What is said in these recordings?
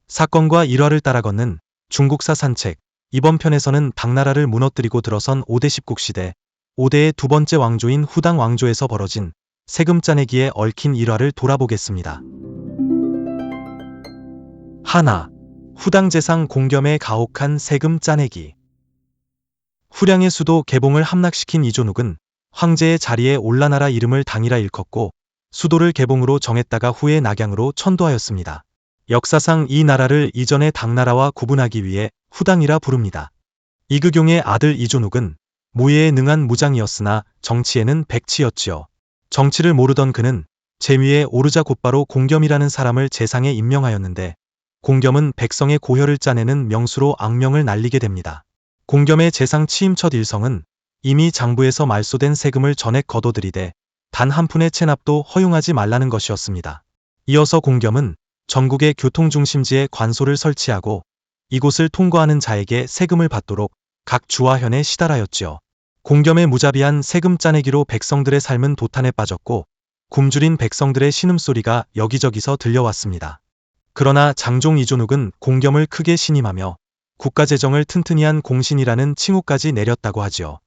사건과 일화를 따라 걷는 중국사 산책. 이번 편에서는 당나라를 무너뜨리고 들어선 5대 십국 시대, 5대의 두 번째 왕조인 후당 왕조에서 벌어진 세금 짜내기에 얽힌 일화를 돌아보겠습니다. 하나. 후당 재상 공겸의 가혹한 세금 짜내기. 후량의 수도 개봉을 함락시킨 이존욱은 황제의 자리에 올라나라 이름을 당이라 일컫고 수도를 개봉으로 정했다가 후에 낙양으로 천도하였습니다. 역사상 이 나라를 이전의 당나라와 구분하기 위해 후당이라 부릅니다. 이극용의 아들 이존욱은 무예에 능한 무장이었으나 정치에는 백치였지요. 정치를 모르던 그는 재위에 오르자 곧바로 공겸이라는 사람을 재상에 임명하였는데 공겸은 백성의 고혈을 짜내는 명수로 악명을 날리게 됩니다. 공겸의 재상 취임 첫 일성은 이미 장부에서 말소된 세금을 전액 거둬들이되 단 한 푼의 체납도 허용하지 말라는 것이었습니다. 이어서 공겸은 전국의 교통중심지에 관소를 설치하고 이곳을 통과하는 자에게 세금을 받도록 각 주와 현에 시달하였지요. 공겸의 무자비한 세금 짜내기로 백성들의 삶은 도탄에 빠졌고 굶주린 백성들의 신음소리가 여기저기서 들려왔습니다. 그러나 장종 이존욱은 공겸을 크게 신임하며 국가재정을 튼튼히 한 공신이라는 칭호까지 내렸다고 하지요.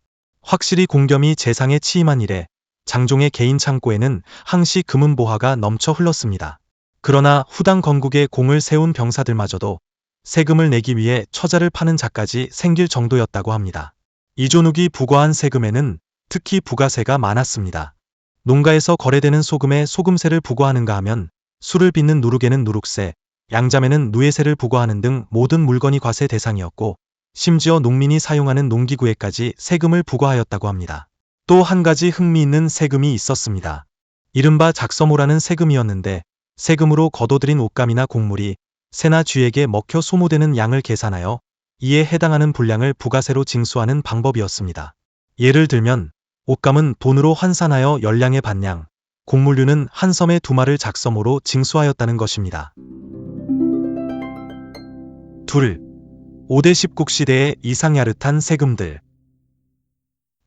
확실히 공겸이 재상에 취임한 이래 장종의 개인 창고에는 항시 금은보화가 넘쳐 흘렀습니다. 그러나 후당 건국에 공을 세운 병사들마저도 세금을 내기 위해 처자를 파는 자까지 생길 정도였다고 합니다. 이존욱이 부과한 세금에는 특히 부가세가 많았습니다. 농가에서 거래되는 소금에 소금세를 부과하는가 하면 술을 빚는 누룩에는 누룩세, 양잠에는 누에세를 부과하는 등 모든 물건이 과세 대상이었고 심지어 농민이 사용하는 농기구에까지 세금을 부과하였다고 합니다. 또 한 가지 흥미있는 세금이 있었습니다. 이른바 작서모라는 세금이었는데 세금으로 거둬들인 옷감이나 곡물이 새나 쥐에게 먹혀 소모되는 양을 계산하여 이에 해당하는 분량을 부가세로 징수하는 방법이었습니다. 예를 들면 옷감은 돈으로 환산하여 열량의 반량, 곡물류는 한 섬의 2마를 작서모로 징수하였다는 것입니다. 둘. 5대 십국 시대의 이상야릇한 세금들.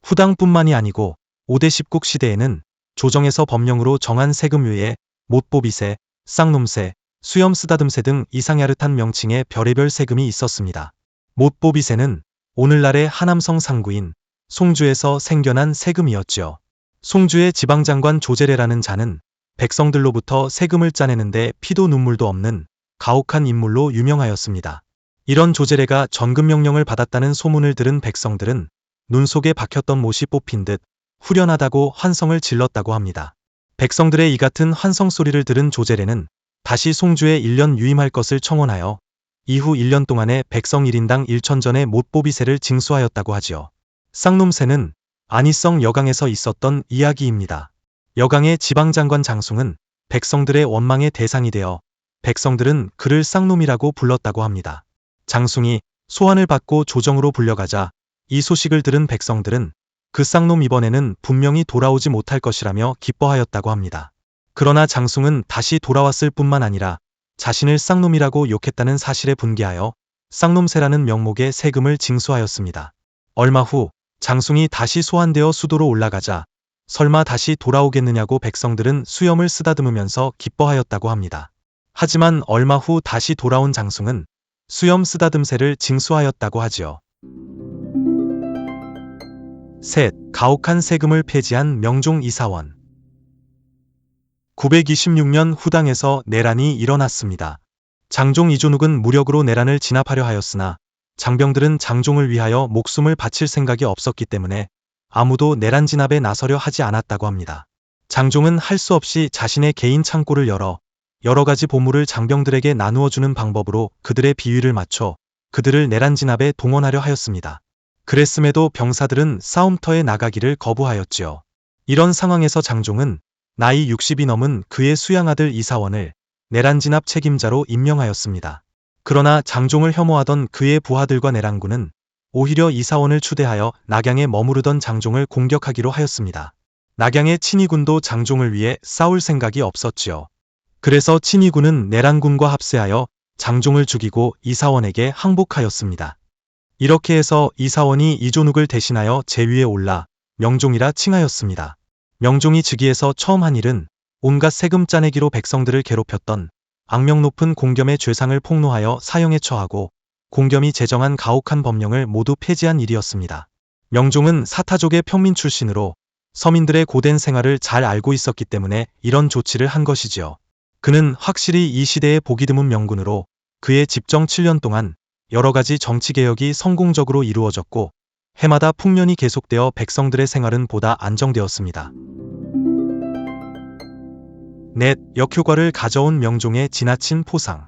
후당뿐만이 아니고 5대 십국 시대에는 조정에서 법령으로 정한 세금 외에 못보비세, 쌍놈세, 수염 쓰다듬세 등 이상야릇한 명칭의 별의별 세금이 있었습니다. 못보비세는 오늘날의 하남성 상구인 송주에서 생겨난 세금이었지요. 송주의 지방장관 조제례라는 자는 백성들로부터 세금을 짜내는데 피도 눈물도 없는 가혹한 인물로 유명하였습니다. 이런 조제례가 전금명령을 받았다는 소문을 들은 백성들은 눈 속에 박혔던 못이 뽑힌 듯 후련하다고 환성을 질렀다고 합니다. 백성들의 이 같은 환성 소리를 들은 조제례는 다시 송주에 1년 유임할 것을 청원하여 이후 1년 동안에 백성 1인당 1천전의 못보비세를 징수하였다고 하지요. 쌍놈세는 안희성 여강에서 있었던 이야기입니다. 여강의 지방장관 장숭은 백성들의 원망의 대상이 되어 백성들은 그를 쌍놈이라고 불렀다고 합니다. 장숭이 소환을 받고 조정으로 불려가자 이 소식을 들은 백성들은 그 쌍놈 이번에는 분명히 돌아오지 못할 것이라며 기뻐하였다고 합니다. 그러나 장숭은 다시 돌아왔을 뿐만 아니라 자신을 쌍놈이라고 욕했다는 사실에 분개하여 쌍놈세라는 명목의 세금을 징수하였습니다. 얼마 후 장숭이 다시 소환되어 수도로 올라가자 설마 다시 돌아오겠느냐고 백성들은 수염을 쓰다듬으면서 기뻐하였다고 합니다. 하지만 얼마 후 다시 돌아온 장숭은 수염 쓰다듬세를 징수하였다고 하지요. 셋. 가혹한 세금을 폐지한 명종 이사원. 926년 후당에서 내란이 일어났습니다. 장종 이존욱은 무력으로 내란을 진압하려 하였으나 장병들은 장종을 위하여 목숨을 바칠 생각이 없었기 때문에 아무도 내란 진압에 나서려 하지 않았다고 합니다. 장종은 할 수 없이 자신의 개인 창고를 열어 여러 가지 보물을 장병들에게 나누어 주는 방법으로 그들의 비위를 맞춰 그들을 내란 진압에 동원하려 하였습니다. 그랬음에도 병사들은 싸움터에 나가기를 거부하였지요. 이런 상황에서 장종은 나이 60이 넘은 그의 수양아들 이사원을 내란 진압 책임자로 임명하였습니다. 그러나 장종을 혐오하던 그의 부하들과 내란군은 오히려 이사원을 추대하여 낙양에 머무르던 장종을 공격하기로 하였습니다. 낙양의 친위군도 장종을 위해 싸울 생각이 없었지요. 그래서 친위군은 내란군과 합세하여 장종을 죽이고 이사원에게 항복하였습니다. 이렇게 해서 이사원이 이존욱을 대신하여 제위에 올라 명종이라 칭하였습니다. 명종이 즉위해서 처음 한 일은 온갖 세금 짜내기로 백성들을 괴롭혔던 악명 높은 공겸의 죄상을 폭로하여 사형에 처하고 공겸이 제정한 가혹한 법령을 모두 폐지한 일이었습니다. 명종은 사타족의 평민 출신으로 서민들의 고된 생활을 잘 알고 있었기 때문에 이런 조치를 한 것이지요. 그는 확실히 이 시대의 보기 드문 명군으로 그의 집정 7년 동안 여러 가지 정치개혁이 성공적으로 이루어졌고 해마다 풍년이 계속되어 백성들의 생활은 보다 안정되었습니다. 넷, 역효과를 가져온 명종의 지나친 포상.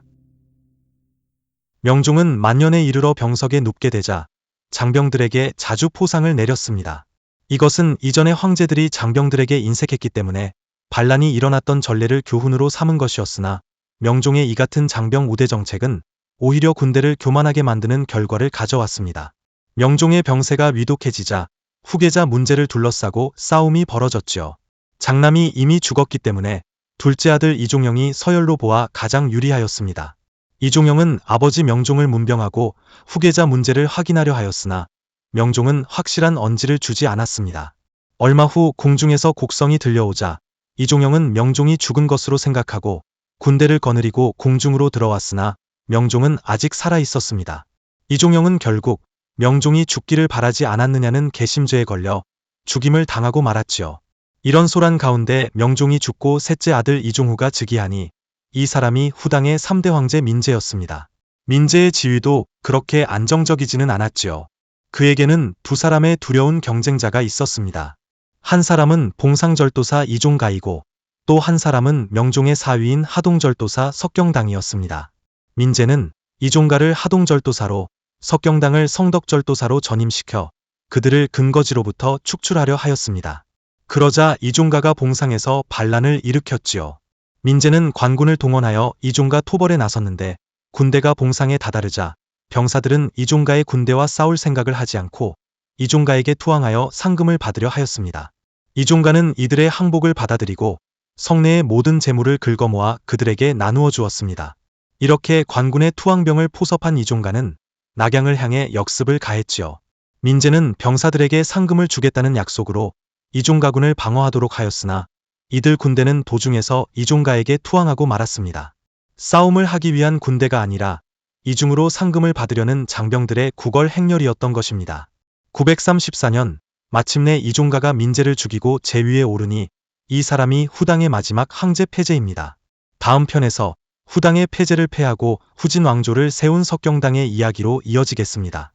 명종은 만년에 이르러 병석에 눕게 되자 장병들에게 자주 포상을 내렸습니다. 이것은 이전의 황제들이 장병들에게 인색했기 때문에 반란이 일어났던 전례를 교훈으로 삼은 것이었으나 명종의 이 같은 장병 우대 정책은 오히려 군대를 교만하게 만드는 결과를 가져왔습니다. 명종의 병세가 위독해지자 후계자 문제를 둘러싸고 싸움이 벌어졌지요. 장남이 이미 죽었기 때문에 둘째 아들 이종영이 서열로 보아 가장 유리하였습니다. 이종영은 아버지 명종을 문병하고 후계자 문제를 확인하려 하였으나 명종은 확실한 언지를 주지 않았습니다. 얼마 후 궁중에서 곡성이 들려오자 이종영은 명종이 죽은 것으로 생각하고 군대를 거느리고 궁중으로 들어왔으나 명종은 아직 살아 있었습니다. 이종영은 결국 명종이 죽기를 바라지 않았느냐는 개심죄에 걸려 죽임을 당하고 말았지요. 이런 소란 가운데 명종이 죽고 셋째 아들 이종후가 즉위하니 이 사람이 후당의 3대 황제 민제였습니다. 민제의 지위도 그렇게 안정적이지는 않았지요. 그에게는 두 사람의 두려운 경쟁자가 있었습니다. 한 사람은 봉상절도사 이종가이고 또 한 사람은 명종의 사위인 하동절도사 석경당이었습니다. 민제는 이종가를 하동절도사로 석경당을 성덕절도사로 전임시켜 그들을 근거지로부터 축출하려 하였습니다. 그러자 이종가가 봉상에서 반란을 일으켰지요. 민제는 관군을 동원하여 이종가 토벌에 나섰는데 군대가 봉상에 다다르자 병사들은 이종가의 군대와 싸울 생각을 하지 않고 이종가에게 투항하여 상금을 받으려 하였습니다. 이종가는 이들의 항복을 받아들이고 성내의 모든 재물을 긁어모아 그들에게 나누어 주었습니다. 이렇게 관군의 투항병을 포섭한 이종가는 낙양을 향해 역습을 가했지요. 민제는 병사들에게 상금을 주겠다는 약속으로 이종가군을 방어하도록 하였으나 이들 군대는 도중에서 이종가에게 투항하고 말았습니다. 싸움을 하기 위한 군대가 아니라 이중으로 상금을 받으려는 장병들의 구걸 행렬이었던 것입니다. 934년 마침내 이종가가 민제를 죽이고 제위에 오르니 이 사람이 후당의 마지막 황제 폐제입니다. 다음 편에서 후당의 폐제를 패하고 후진 왕조를 세운 석경당의 이야기로 이어지겠습니다.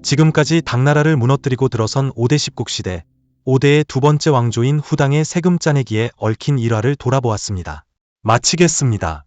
지금까지 당나라를 무너뜨리고 들어선 5대 십국시대 5대의 두 번째 왕조인 후당의 세금 짜내기에 얽힌 일화를 돌아보았습니다. 마치겠습니다.